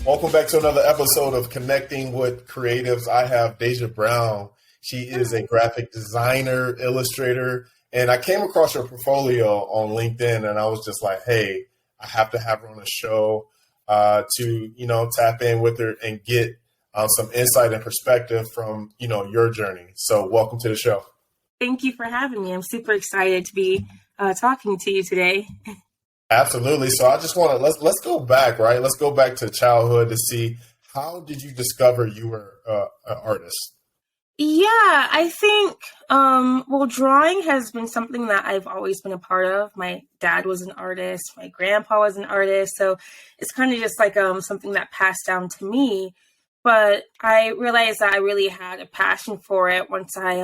Welcome back to another episode of Connecting with Creatives. I have Deja Brown. She is a graphic designer, illustrator, and I came across her portfolio on LinkedIn, and I was just like, hey, I have to have her on the show to tap in with her and get some insight and perspective from, your journey. So welcome to the show. Thank you for having me. I'm super excited to be talking to you today. Absolutely. So I just want to let's go back, right? Let's go back to childhood to see, how did you discover you were an artist? Yeah, I think, drawing has been something that I've always been a part of. My dad was an artist. My grandpa was an artist. So it's kind of just like something that passed down to me. But I realized that I really had a passion for it once I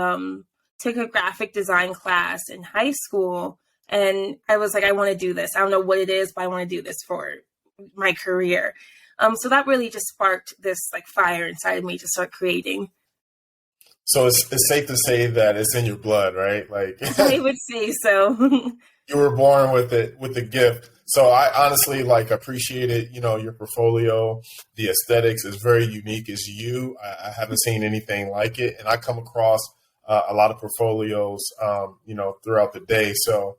took a graphic design class in high school. And I was like, I want to do this. I don't know what it is, but I want to do this for my career. So that really just sparked this like fire inside of me to start creating. So it's safe to say that it's in your blood, right? Like I would say so. You were born with it, with the gift. So I honestly appreciate it. Your portfolio, the aesthetics is very unique as you. I haven't seen anything like it. And I come across a lot of portfolios, throughout the day. So,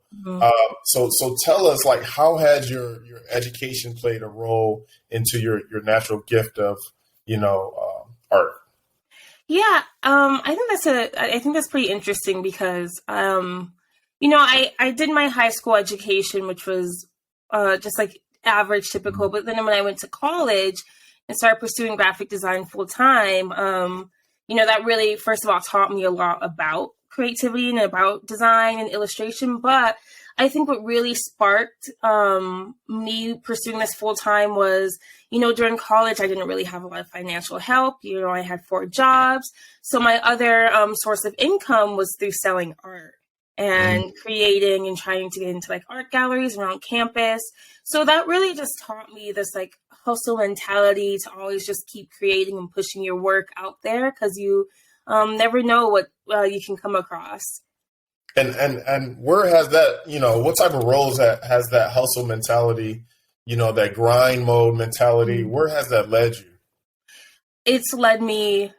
so tell us, how has your education played a role into your natural gift of, art? Yeah, I think that's pretty interesting because, I did my high school education, which was just like average, typical. But then when I went to college and started pursuing graphic design full time, that really, first of all, taught me a lot about creativity and about design and illustration. But I think what really sparked me pursuing this full time was, during college, I didn't really have a lot of financial help. I had 4 jobs. So my other source of income was through selling art and creating and trying to get into art galleries around campus. So that really just taught me this hustle mentality to always just keep creating and pushing your work out there, because you never know what you can come across. And where has that, what type of roles has that hustle mentality, that grind mode mentality, where has that led you? It's led me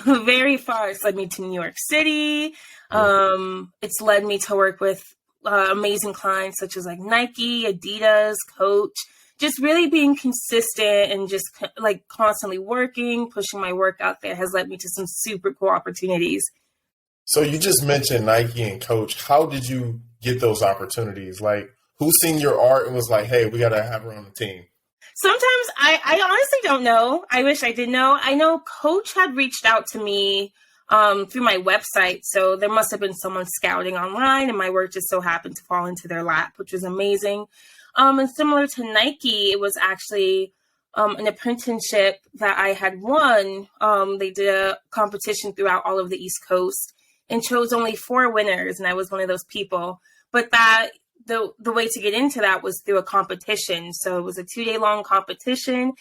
very far. It's led me to New York City. It's led me to work with amazing clients such as Nike, Adidas, Coach. Just really being consistent and just constantly working, pushing my work out there has led me to some super cool opportunities. So you just mentioned Nike and Coach. How did you get those opportunities? Who seen your art and was like, hey, we got to have her on the team? Sometimes I honestly don't know. I wish I did know. I know Coach had reached out to me through my website. So there must have been someone scouting online and my work just so happened to fall into their lap, which was amazing. And similar to Nike, it was actually an apprenticeship that I had won. They did a competition throughout all of the East Coast and chose only 4 winners. And I was one of those people. But the way to get into that was through a competition. So it was a 2-day long competition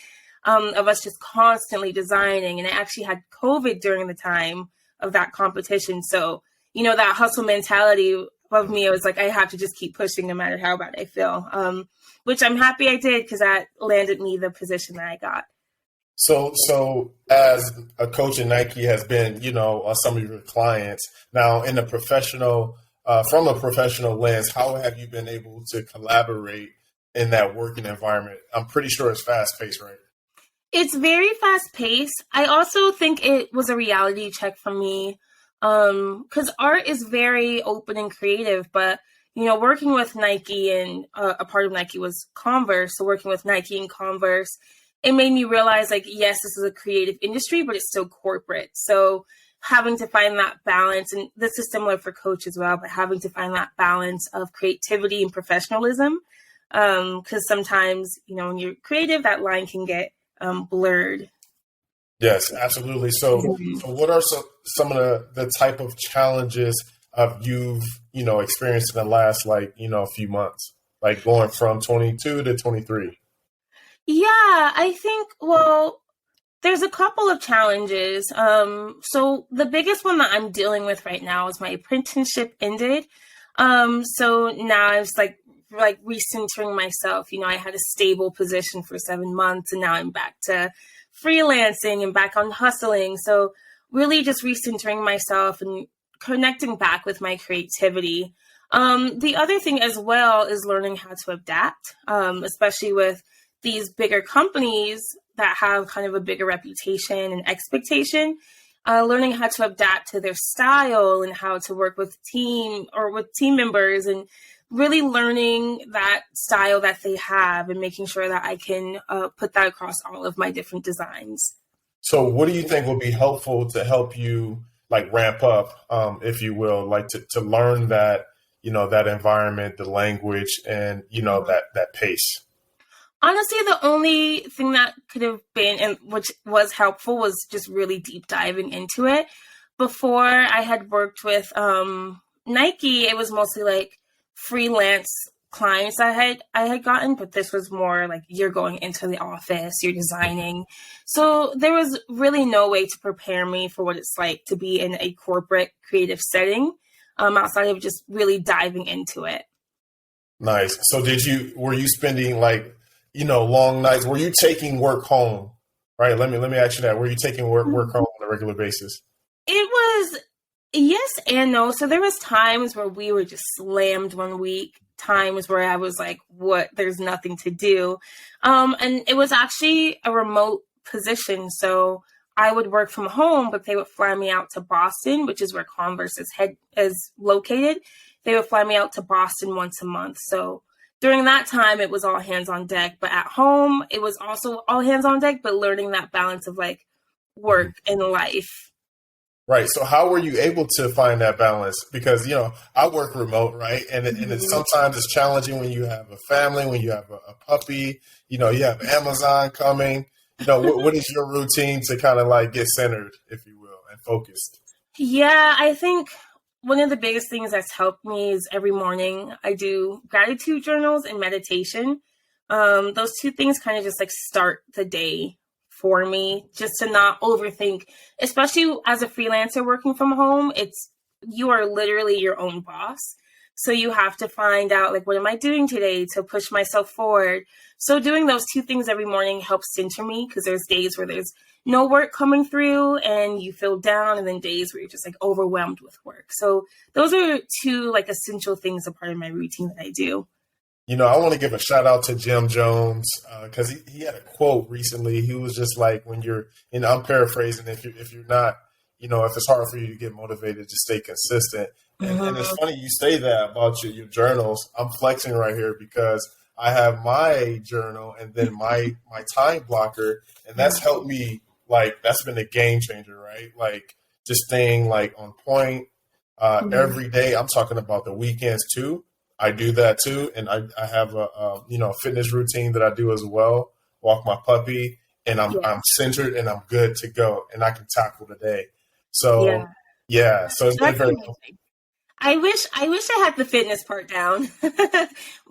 of us just constantly designing. And I actually had COVID during the time of that competition. So, that hustle mentality of me, I was like, I have to just keep pushing no matter how bad I feel, which I'm happy I did, because that landed me the position that I got. So as a coach in Nike has been, some of your clients now in a professional, from a professional lens, how have you been able to collaborate in that working environment? I'm pretty sure it's fast paced, right? It's very fast paced. I also think it was a reality check for me, because art is very open and creative, but working with Nike and a part of Nike was Converse. So working with Nike and Converse, it made me realize yes, this is a creative industry, but it's still corporate. So having to find that balance, and this is similar for Coach as well, but having to find that balance of creativity and professionalism. Because sometimes, when you're creative, that line can get blurred. Yes, absolutely. So what are some of the type of challenges you've, experienced in the last, few months, going from 22 to 23? Yeah, I think, there's a couple of challenges. So the biggest one that I'm dealing with right now is my apprenticeship ended. So now I was like recentering myself. You know, I had a stable position for 7 months, and now I'm back to freelancing and back on hustling. So really just recentering myself and connecting back with my creativity. The other thing as well is learning how to adapt, especially with these bigger companies that have kind of a bigger reputation and expectation. Learning how to adapt to their style and how to work with team members, and really learning that style that they have and making sure that I can put that across all of my different designs. So what do you think will be helpful to help you like ramp up, if you will, like to learn that, that environment, the language, and, that pace? Honestly, the only thing that could have been, and which was helpful, was just really deep diving into it. Before I had worked with Nike, it was mostly like freelance clients I had gotten, but this was more like you're going into the office, you're designing. So there was really no way to prepare me for what it's like to be in a corporate creative setting, outside of just really diving into it. Nice. So were you spending like, long nights? Were you taking work home? Right. Let me ask you that. Were you taking work home on a regular basis? It was yes and no. So there was times where we were just slammed one week, times where I was like, what, there's nothing to do. And it was actually a remote position. So I would work from home, but they would fly me out to Boston, which is where Converse's head is located. They would fly me out to Boston once a month. So during that time, it was all hands on deck. But at home, it was also all hands on deck, but learning that balance of like work and life. Right. So how were you able to find that balance? Because, I work remote, right? And it's sometimes it's challenging when you have a family, when you have a puppy, you have Amazon coming. What is your routine to kind of like get centered, if you will, and focused? Yeah, I think one of the biggest things that's helped me is every morning I do gratitude journals and meditation. Those two things kind of just like start the day for me, just to not overthink, especially as a freelancer working from home. You are literally your own boss. So you have to find out like, what am I doing today to push myself forward? So doing those two things every morning helps center me, because there's days where there's no work coming through and you feel down, and then days where you're just like overwhelmed with work. So those are two like essential things, a part of my routine that I do. I want to give a shout out to Jim Jones, because he had a quote recently. He was just like, when you're, I'm paraphrasing, if you're not, if it's hard for you to get motivated, to stay consistent. And it's funny you say that about your journals. I'm flexing right here because I have my journal and then my time blocker, and that's helped me. Like, that's been a game changer, right? Like, just staying like on point every day. I'm talking about the weekends too. I do that too. And I have a fitness routine that I do as well. Walk my puppy, and I'm centered and I'm good to go, and I can tackle the day. So so it's been very helpful. I wish I had the fitness part down,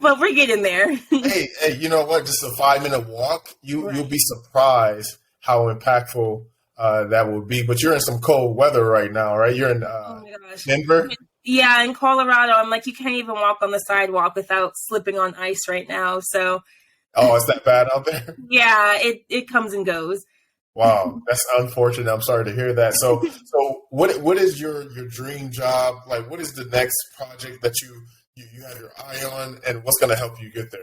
but we're getting there. hey, you know what? Just a 5-minute walk, you'll be surprised how impactful that will be. But you're in some cold weather right now, right? You're in Denver? Yeah, in Colorado. I'm like, you can't even walk on the sidewalk without slipping on ice right now. So, oh, is that bad out there? Yeah, it comes and goes. Wow, that's unfortunate. I'm sorry to hear that. So what is your dream job? Like, what is the next project that you have your eye on, and what's going to help you get there?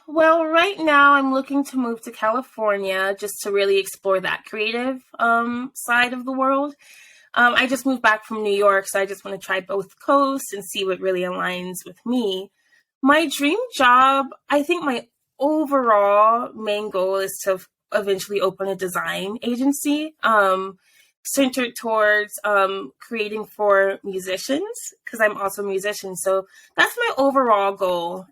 Well, right now I'm looking to move to California just to really explore that creative side of the world. I just moved back from New York, so I just want to try both coasts and see what really aligns with me. My dream job, I think my overall main goal is to eventually open a design agency, centered towards creating for musicians, because I'm also a musician. So that's my overall goal.